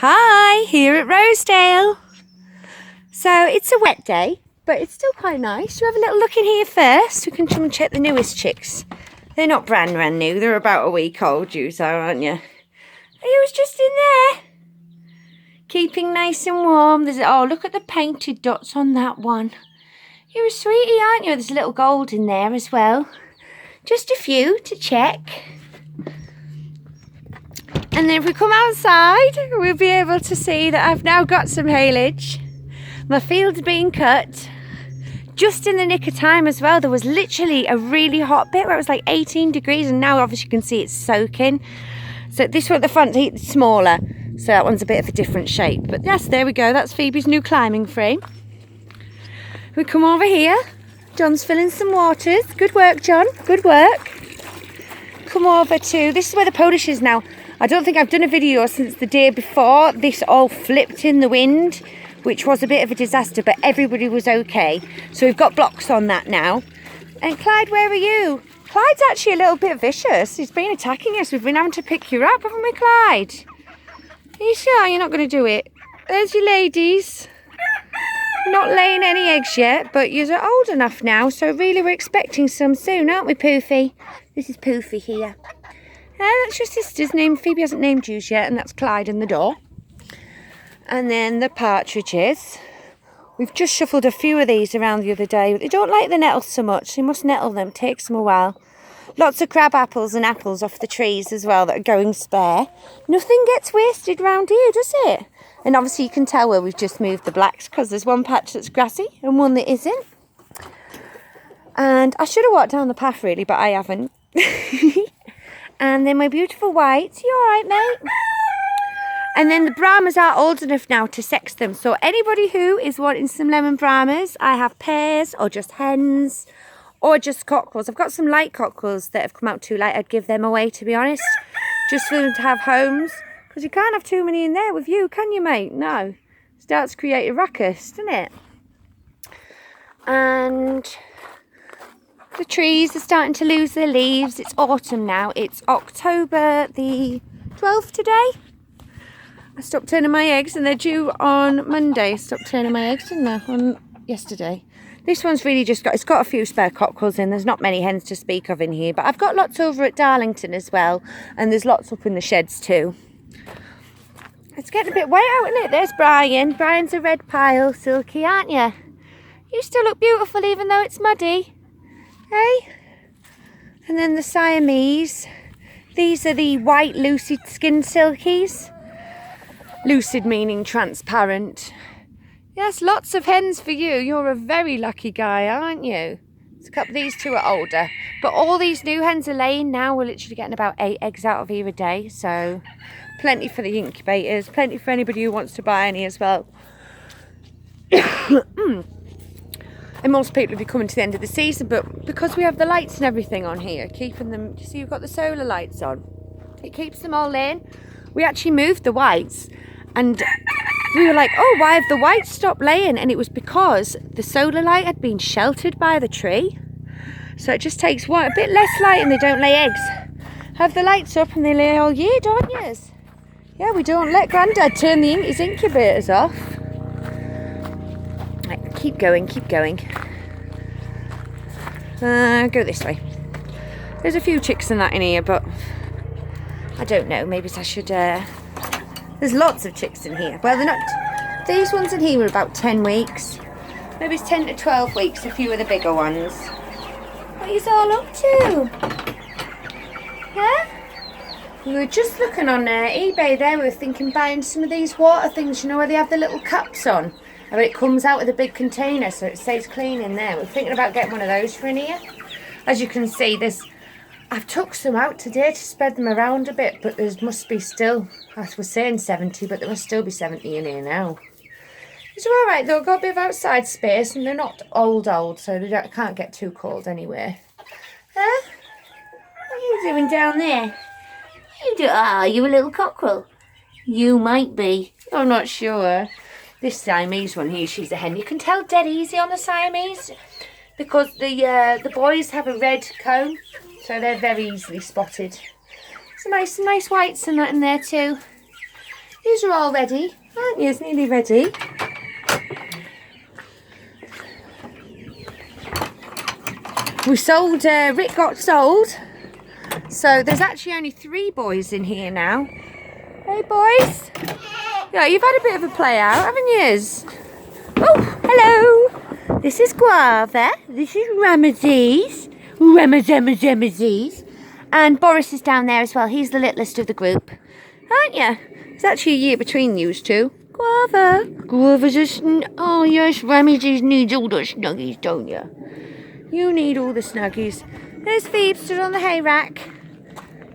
Hi, here at Rosedale. So it's a wet day, but it's still quite nice. We'll have a little look in here first. We can come and check the newest chicks. They're not brand new. They're about a week old, you so, aren't you? You was just in there. Keeping nice and warm. Oh, look at the painted dots on that one. You're a sweetie, aren't you? There's a little gold in there as well. Just a few to check. And then if we come outside, we'll be able to see that I've now got some haylage. My field's being cut just in the nick of time as well. There was literally a really hot bit where it was like 18 degrees and now obviously you can see it's soaking. So this one at the front is smaller. So that one's a bit of a different shape. But yes, there we go. That's Phoebe's new climbing frame. We come over here. John's filling some waters. Good work, John. Good work. Come over to, this is where the Polish is now. I don't think I've done a video since the day before. This all flipped in the wind, which was a bit of a disaster, but everybody was okay. So we've got blocks on that now. And Clyde, where are you? Clyde's actually a little bit vicious. He's been attacking us. We've been having to pick you up, haven't we, Clyde? Are you sure you're not going to do it? There's your ladies. Not laying any eggs yet, but you're old enough now, so really we're expecting some soon, aren't we, Poofy? This is Poofy here. That's your sister's name. Phoebe hasn't named you yet, and that's Clyde in the door. And then the partridges. We've just shuffled a few of these around the other day, but they don't like the nettles so much. You must nettle them. It takes them a while. Lots of crab apples and apples off the trees as well that are going spare. Nothing gets wasted round here, does it? And obviously you can tell where we've just moved the blacks because there's one patch that's grassy and one that isn't. And I should have walked down the path really, but I haven't. And then my beautiful whites. You all right, mate? And then the Brahmas are old enough now to sex them. So anybody who is wanting some lemon Brahmas, I have pairs or just hens or just cockerels. I've got some light cockerels that have come out too light. I'd give them away, to be honest, just for them to have homes. Because you can't have too many in there with you, can you, mate? No. Starts to create a ruckus, doesn't it? And the trees are starting to lose their leaves. It's autumn now. It's October the 12th today. I stopped turning my eggs and they're due on Monday. I stopped turning my eggs, didn't I? On yesterday. This one's really just got, it's got a few spare cockerels in. There's not many hens to speak of in here. But I've got lots over at Darlington as well. And there's lots up in the sheds too. It's getting a bit wet out, isn't it? There's Brian. Brian's a red pile, Silkie, aren't you? You still look beautiful even though it's muddy. Hey? And then the Siamese. These are the white lucid skin silkies. Lucid meaning transparent. Yes, lots of hens for you. You're a very lucky guy, aren't you? These two are older. But all these new hens are laying now. We're literally getting about 8 eggs out of here a day. So plenty for the incubators. Plenty for anybody who wants to buy any as well. And most people will be coming to the end of the season, but because we have the lights and everything on here, keeping them, you see we've got the solar lights on, it keeps them all in. We actually moved the whites and we were like, oh, why have the whites stopped laying? And it was because the solar light had been sheltered by the tree. So it just takes a bit less light and they don't lay eggs. Have the lights up and they lay all year, don't you? Yeah, we don't let Grandad turn his incubators off. Right, keep going, keep going. Go this way. There's a few chicks and that in here, but I don't know. Maybe I should. There's lots of chicks in here. Well, they're not. These ones in here are about 10 weeks. Maybe it's 10 to 12 weeks. A few of the bigger ones. What are you all up to? Yeah. We were just looking on eBay there. We were thinking buying some of these water things. You know where they have the little cups on. But it comes out with a big container so it stays clean in there. We're thinking about getting one of those for in here. As you can see, I've took some out today to spread them around a bit, but there must be still, as we're saying 70, but there must still be 70 in here now. It's all right though, got a bit of outside space and they're not old, so they can't get too cold anyway. Huh? What are you doing down there? You a little cockerel? You might be. I'm not sure. This Siamese one here, she's a hen. You can tell dead easy on the Siamese because the boys have a red comb, so they're very easily spotted. Some nice whites and that in there too. These are all ready, aren't you? It's nearly ready. We sold, Rick got sold. So there's actually only 3 boys in here now. Hey boys. Yeah, you've had a bit of a play out, haven't you? Oh, hello. This is Guava. This is Ramesses. Ramesses. And Boris is down there as well. He's the littlest of the group. Aren't you? It's actually a year between you two. Guava. Guava's a oh yes, Ramesses needs all the snuggies, don't you? You need all the snuggies. There's Phoebe stood on the hay rack.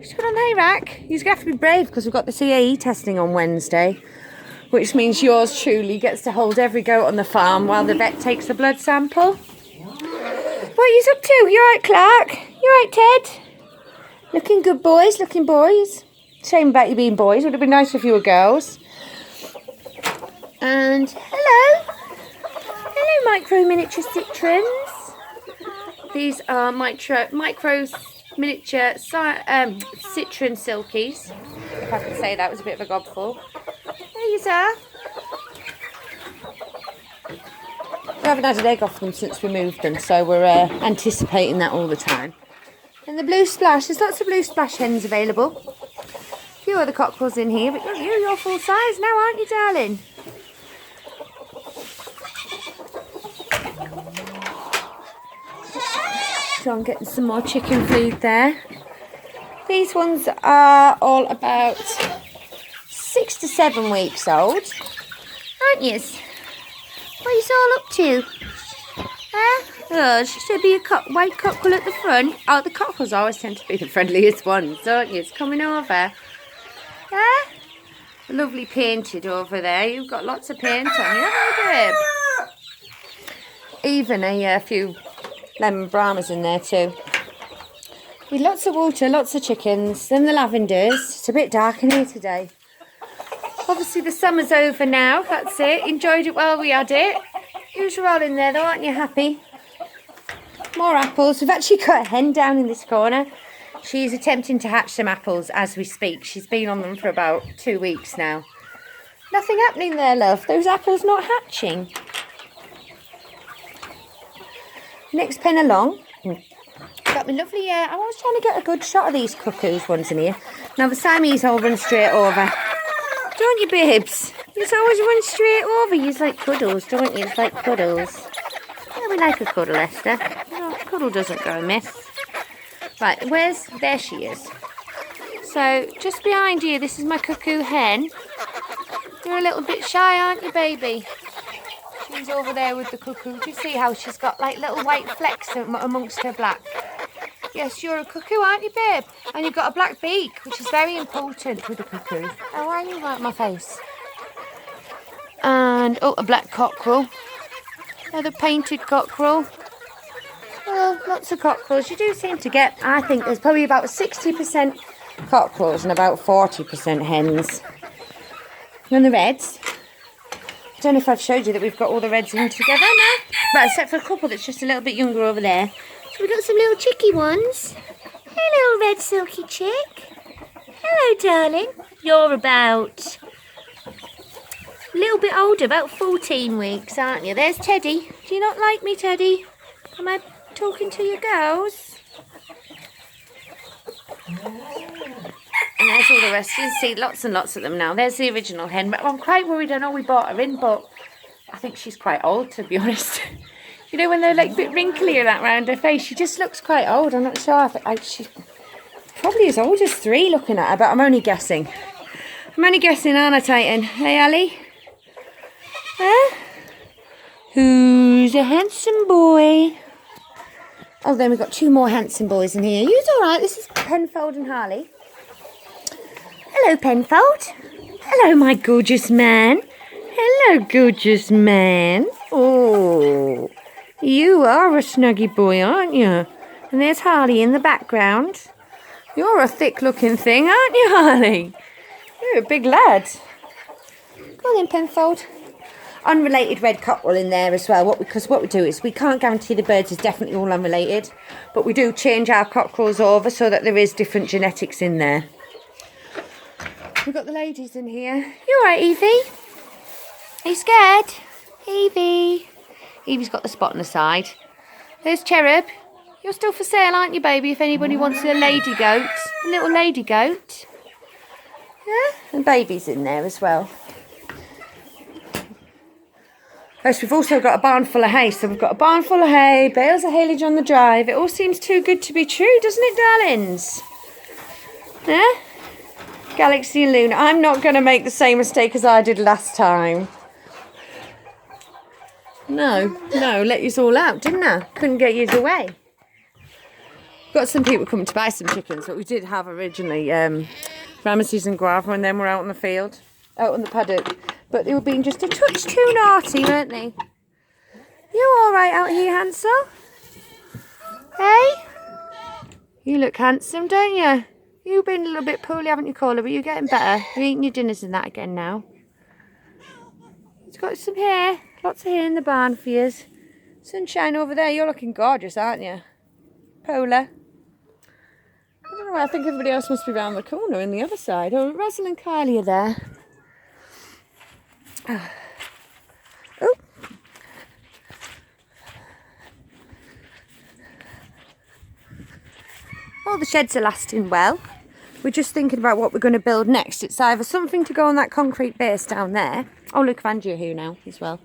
She's got on the hay rack. He's going to have to be brave because we've got the CAE testing on Wednesday, which means yours truly gets to hold every goat on the farm while the vet takes a blood sample. What are you up to? You alright, Clark? You alright, Ted? Looking good, boys. Looking boys. Shame about you being boys. Would have been nice if you were girls. And hello. Hello, micro miniature citrons. These are micro miniature citron silkies. If I can say that, was a bit of a gobful. There you are. We haven't had an egg off them since we moved them, so we're anticipating that all the time. And the blue splash, there's lots of blue splash hens available. A few other cockerels in here, but you're full size now, aren't you, darling? So I'm getting some more chicken feed there. These ones are all about 6 to 7 weeks old, aren't you? What are you all up to? Huh? Oh, it's just to be a white cockerel at the front. Oh, the cockerels always tend to be the friendliest ones, don't you? It's coming over. Huh? Lovely painted over there. You've got lots of paint on you, haven't you, babe? Even a few lemon Brahmas in there too. With lots of water, lots of chickens. Then the lavenders. It's a bit dark in here today. Obviously the summer's over now. That's it. Enjoyed it while we had it. You're all in there though, aren't you happy? More apples. We've actually got a hen down in this corner. She's attempting to hatch some apples as we speak. She's been on them for about 2 weeks now. Nothing happening there, love. Those apples not hatching. Next pen along. Got me lovely, I was trying to get a good shot of these cuckoos ones in here. Now the Siamese all run straight over. Don't you, babes? You always run straight over. You like cuddles, don't you? It's like cuddles. Yeah, we like a cuddle, Esther. No, cuddle doesn't go amiss. Right, there she is. So, just behind you, this is my cuckoo hen. You're a little bit shy, aren't you, baby? She's over there with the cuckoo. Do you see how she's got like little white flecks amongst her black? Yes, you're a cuckoo, aren't you, babe? And you've got a black beak, which is very important with a cuckoo. Oh, why are you right in my face? And, oh, a black cockerel. Another painted cockerel. Oh, lots of cockerels. You do seem to get, I think there's probably about 60% cockerels and about 40% hens. And the reds. I don't know if I've showed you that we've got all the reds in together now. But except for a couple that's just a little bit younger over there. So we've got some little chicky ones. Hello, red silky chick. Hello, darling. You're about a little bit older, about 14 weeks, aren't you? There's Teddy. Do you not like me, Teddy? Am I talking to your girls? And there's all the rest. You can see lots and lots of them now. There's the original hen. But I'm quite worried. I know we bought her in, but I think she's quite old, to be honest. You know, when they're like a bit wrinkly that round her face, she just looks quite old. I'm not sure. She's probably as old as 3 looking at her, but I'm only guessing. I'm only guessing, aren't I, Titan? Hey, Ali? Huh? Who's a handsome boy? Oh, then we've got 2 more handsome boys in here. You're all right. This is Penfold and Harley. Hello, Penfold. Hello, my gorgeous man. Hello, gorgeous man. Oh, you are a snuggy boy, aren't you? And there's Harley in the background. You're a thick-looking thing, aren't you, Harley? You're a big lad. Go on then, Penfold. Unrelated red cockerel in there as well. Because what we do is we can't guarantee the birds is definitely all unrelated, but we do change our cockerels over so that there is different genetics in there. We've got the ladies in here. You alright, Evie? Are you scared? Evie. Evie's got the spot on the side. There's Cherub. You're still for sale, aren't you, baby? If anybody wants a lady goat. A little lady goat. Yeah? And baby's in there as well. Yes, we've also got a barn full of hay. So we've got a barn full of hay, bales of haylage on the drive. It all seems too good to be true, doesn't it, darlings? Yeah? Galaxy and Luna. I'm not going to make the same mistake as I did last time. No, let yous all out, didn't I? Couldn't get yous away. Got some people coming to buy some chickens, but we did have originally Ramesses and Guava, and then we're out in the field, out on the paddock. But they were being just a touch too naughty, weren't they? You all right out here, Hansel? Hey? You look handsome, don't you? You've been a little bit poorly, haven't you, Caller? But you're getting better. You're eating your dinners and that again now. It's got some hair. Lots of hair in the barn for you. Sunshine over there. You're looking gorgeous, aren't you? Polar. I don't know. I think everybody else must be round the corner in the other side. Oh, Russell and Kylie are there. Oh. All the sheds are lasting well. We're just thinking about what we're going to build next. It's either something to go on that concrete base down there. Oh, look, Vandy are here now as well.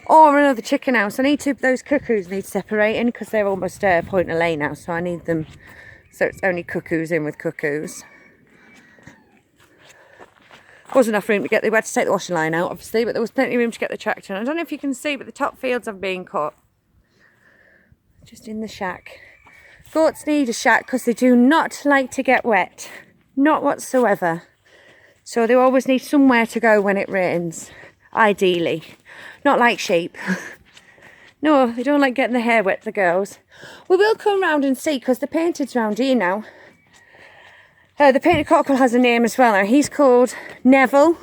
Or another chicken house. Those cuckoos need separating because they're almost point of lay now. So I need them so it's only cuckoos in with cuckoos. Wasn't enough room to get, we had to take the washing line out obviously, but there was plenty of room to get the tractor. And I don't know if you can see, but the top fields have been cut. Just in the shack. Goats need a shack because they do not like to get wet. Not whatsoever. So they always need somewhere to go when it rains. Ideally. Not like sheep. No, they don't like getting their hair wet, the girls. We will come round and see because the painted's round here now. The painted cockerel has a name as well now. He's called Neville,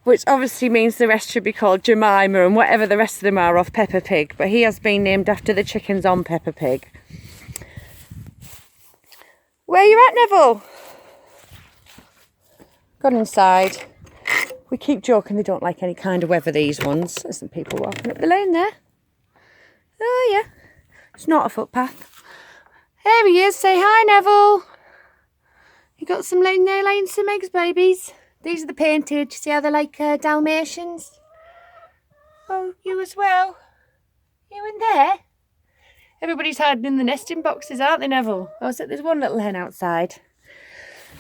which obviously means the rest should be called Jemima and whatever the rest of them are off Peppa Pig. But he has been named after the chickens on Peppa Pig. Where you at, Neville? Got inside. We keep joking they don't like any kind of weather, these ones. There's some people walking up the lane there. Oh yeah, it's not a footpath. There he is, say hi, Neville. You got some laying there, laying some eggs, babies. These are the painted, see how they're like Dalmatians? Oh, you as well. You in there? Everybody's hiding in the nesting boxes, aren't they, Neville? Oh, so there's one little hen outside.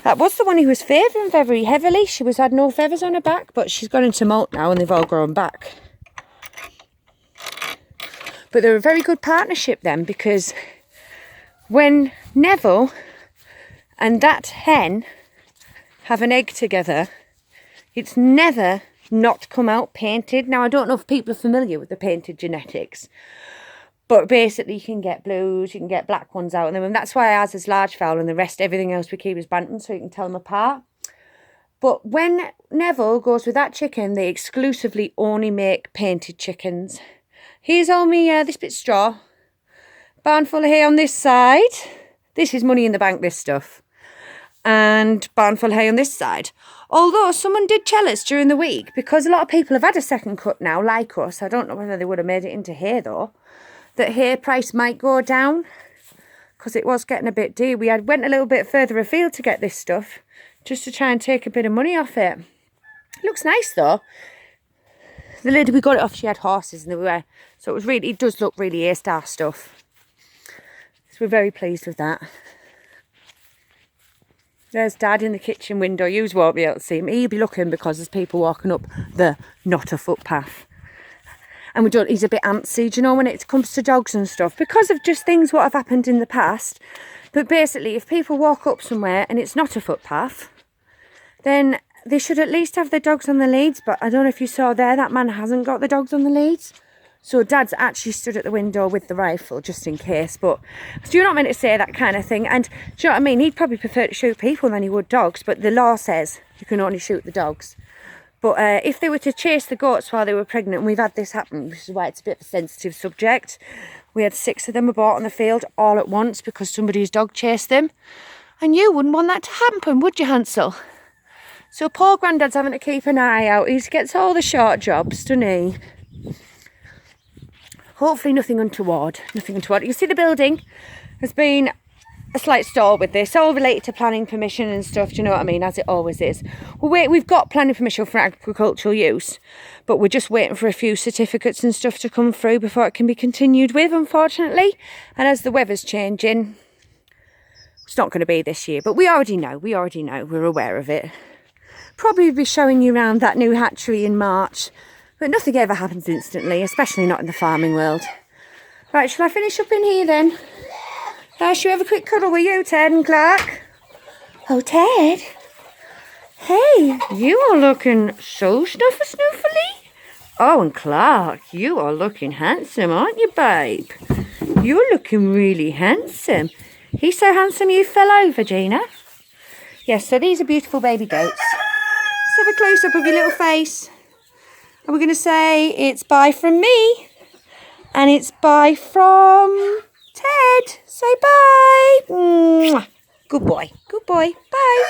That was the one who was favouring very heavily. She had no feathers on her back, but she's gone into molt now and they've all grown back. But they're a very good partnership then, because when Neville and that hen have an egg together, it's never not come out painted. Now, I don't know if people are familiar with the painted genetics, but basically you can get blues, you can get black ones out of them, and that's why ours is large fowl and the rest, everything else we keep is bantam, so you can tell them apart. But when Neville goes with that chicken, they exclusively only make painted chickens. Here's all me, this bit straw, barn full of hay on this side. This is money in the bank, this stuff. And barn full of hay on this side. Although someone did tell us during the week, because a lot of people have had a second cut now, like us, I don't know whether they would have made it into hay though, that hay price might go down because it was getting a bit dear. We went a little bit further afield to get this stuff just to try and take a bit of money off it. It looks nice though. The lady we got it off, she had horses and they were, so it does look really A-star stuff. So we're very pleased with that. There's Dad in the kitchen window. You won't be able to see him. He'll be looking because there's people walking up the not a footpath. And he's a bit antsy, do you know, when it comes to dogs and stuff, because of just things what have happened in the past. But basically, if people walk up somewhere and it's not a footpath, then they should at least have their dogs on the leads. But I don't know if you saw there, that man hasn't got the dogs on the leads. So Dad's actually stood at the window with the rifle just in case. But you're not meant to say that kind of thing. And do you know what I mean? He'd probably prefer to shoot people than he would dogs. But the law says you can only shoot the dogs. But if they were to chase the goats while they were pregnant, and we've had this happen, which is why it's a bit of a sensitive subject. We had 6 of them aborted on the field all at once because somebody's dog chased them. And you wouldn't want that to happen, would you, Hansel? So poor Grandad's having to keep an eye out. He gets all the short jobs, doesn't he? Hopefully nothing untoward. Nothing untoward. You see the building has been a slight stall with this, all related to planning permission and stuff, do you know what I mean, as it always is. We've got planning permission for agricultural use, but we're just waiting for a few certificates and stuff to come through before it can be continued with, unfortunately. And as the weather's changing, it's not going to be this year, but we already know, we're aware of it. Probably be showing you around that new hatchery in March, but nothing ever happens instantly, especially not in the farming world. Right, shall I finish up in here then? Should we have a quick cuddle with you, Ted and Clark? Oh, Ted. Hey, you are looking so snuffly. Oh, and Clark, you are looking handsome, aren't you, babe? You're looking really handsome. He's so handsome you fell over, Gina. Yes, so these are beautiful baby goats. Let's have a close-up of your little face. And we're going to say it's bye from me. And it's bye from Ted. Say bye. Mwah. Good boy. Good boy. Bye.